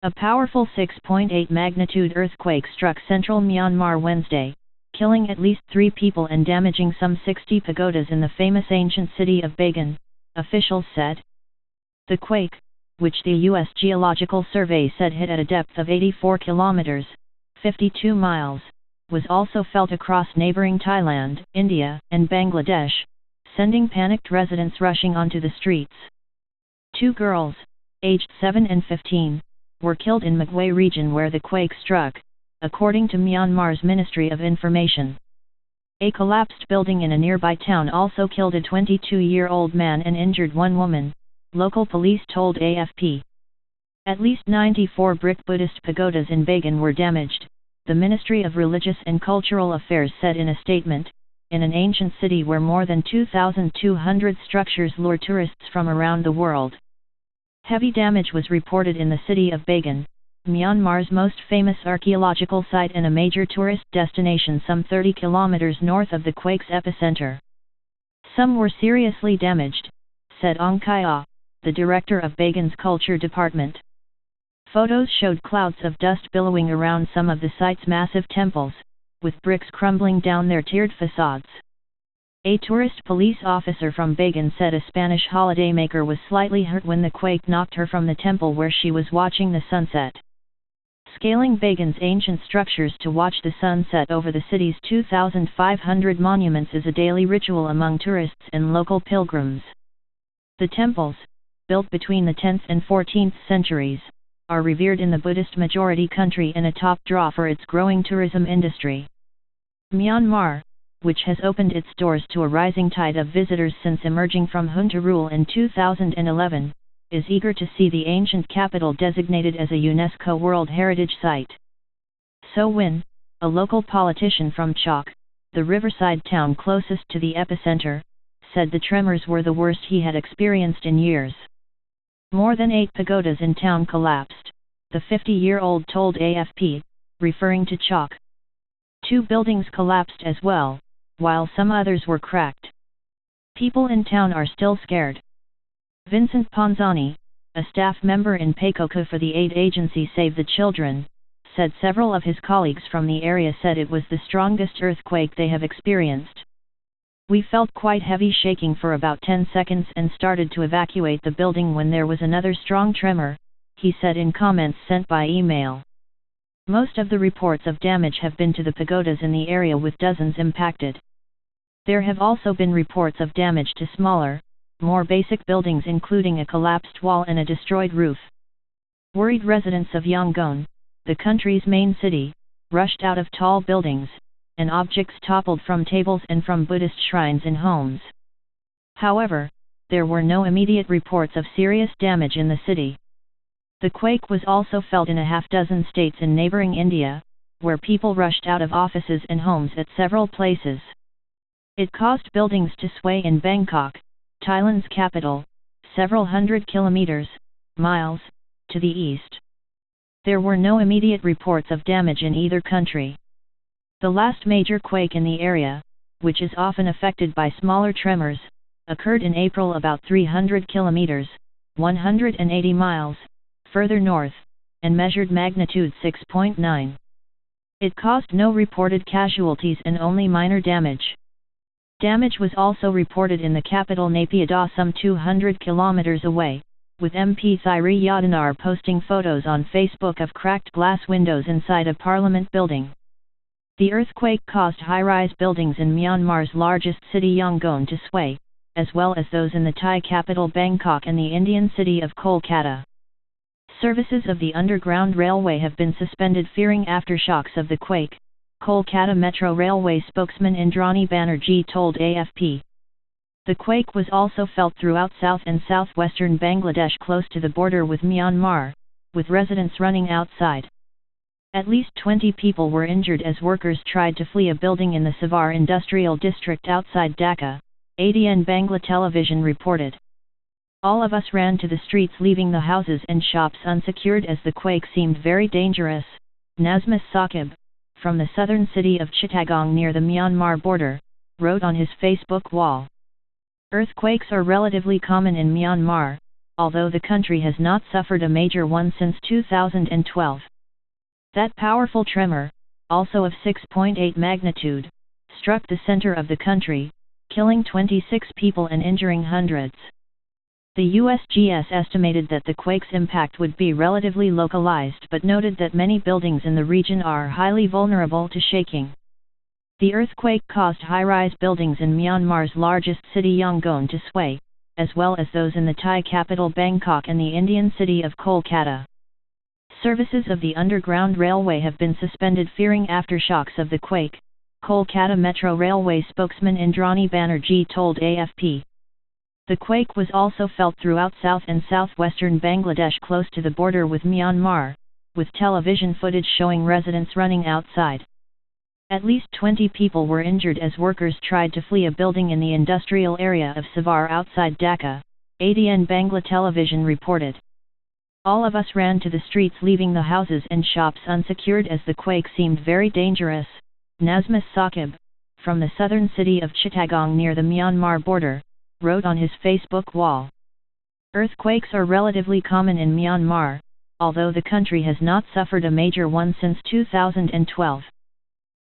A powerful 6.8 magnitude earthquake struck central Myanmar Wednesday, killing at least 3 people and damaging some 60 pagodas in the famous ancient city of Bagan, officials said. The quake, which the U.S. Geological Survey said hit at a depth of 84 kilometers, 52 miles, was also felt across neighboring Thailand, India, and Bangladesh, sending panicked residents rushing onto the streets. 2 girls, aged 7 and 15, were killed in Magway region where the quake struck, according to Myanmar's Ministry of Information. A collapsed building in a nearby town also killed a 22-year-old man and injured 1 woman, local police told AFP. At least 94 brick Buddhist pagodas in Bagan were damaged, the Ministry of Religious and Cultural Affairs said in a statement, in an ancient city where more than 2,200 structures lure tourists from around the world. Heavy damage was reported in the city of Bagan, Myanmar's most famous archaeological site and a major tourist destination some 30 kilometers north of the quake's epicenter. Some were seriously damaged, said Ong Kya, the director of Bagan's culture department. Photos showed clouds of dust billowing around some of the site's massive temples, with bricks crumbling down their tiered facades. A tourist police officer from Bagan said a Spanish holidaymaker was slightly hurt when the quake knocked her from the temple where she was watching the sunset. Scaling Bagan's ancient structures to watch the sunset over the city's 2,500 monuments is a daily ritual among tourists and local pilgrims. The temples, built between the 10th and 14th centuries, are revered in the Buddhist majority country and a top draw for its growing tourism industry. Myanmar, which has opened its doors to a rising tide of visitors since emerging from junta rule in 2011, is eager to see the ancient capital designated as a UNESCO World Heritage Site. So Win, a local politician from Chok, the riverside town closest to the epicenter, said the tremors were the worst he had experienced in years. More than 8 pagodas in town collapsed, the 50-year-old told AFP, referring to Chok. 2 buildings collapsed as well, while some others were cracked. People in town are still scared. Vincent Ponzani, a staff member in Paikoka for the aid agency Save the Children, said several of his colleagues from the area said it was the strongest earthquake they have experienced. We felt quite heavy shaking for about 10 seconds and started to evacuate the building when there was another strong tremor, he said in comments sent by email. Most of the reports of damage have been to the pagodas in the area with dozens impacted. There have also been reports of damage to smaller, more basic buildings including a collapsed wall and a destroyed roof. Worried residents of Yangon, the country's main city, rushed out of tall buildings, and objects toppled from tables and from Buddhist shrines in homes. However, there were no immediate reports of serious damage in the city. The quake was also felt in a half-dozen states in neighboring India, where people rushed out of offices and homes at several places. It caused buildings to sway in Bangkok, Thailand's capital, several hundred miles, to the east. There were no immediate reports of damage in either country. The last major quake in the area, which is often affected by smaller tremors, occurred in April about 300 kilometers, 180 miles, further north, and measured magnitude 6.9. It caused no reported casualties and only minor damage. Damage was also reported in the capital Naypyidaw some 200 kilometers away, with MP Thyri Yadanar posting photos on Facebook of cracked glass windows inside a parliament building. The earthquake caused high-rise buildings in Myanmar's largest city Yangon to sway, as well as those in the Thai capital Bangkok and the Indian city of Kolkata. Services of the Underground Railway have been suspended fearing aftershocks of the quake, Kolkata Metro Railway spokesman Indrani Banerjee told AFP. The quake was also felt throughout south and southwestern Bangladesh close to the border with Myanmar, with residents running outside. At least 20 people were injured as workers tried to flee a building in the Savar industrial district outside Dhaka, ADN Bangla television reported. All of us ran to the streets leaving the houses and shops unsecured as the quake seemed very dangerous, Nazmus Saqib, from the southern city of Chittagong near the Myanmar border, wrote on his Facebook wall. Earthquakes are relatively common in Myanmar, although the country has not suffered a major one since 2012. That powerful tremor, also of 6.8 magnitude, struck the center of the country, killing 26 people and injuring hundreds. The USGS estimated that the quake's impact would be relatively localized but noted that many buildings in the region are highly vulnerable to shaking. The earthquake caused high-rise buildings in Myanmar's largest city Yangon to sway, as well as those in the Thai capital Bangkok and the Indian city of Kolkata. Services of the Underground Railway have been suspended fearing aftershocks of the quake, Kolkata Metro Railway spokesman Indrani Banerjee told AFP. The quake was also felt throughout south and southwestern Bangladesh close to the border with Myanmar, with television footage showing residents running outside. At least 20 people were injured as workers tried to flee a building in the industrial area of Savar outside Dhaka, ADN Bangla television reported. All of us ran to the streets leaving the houses and shops unsecured as the quake seemed very dangerous, Nazmus Saqib, from the southern city of Chittagong near the Myanmar border, wrote on his Facebook wall. Earthquakes are relatively common in Myanmar, although the country has not suffered a major one since 2012.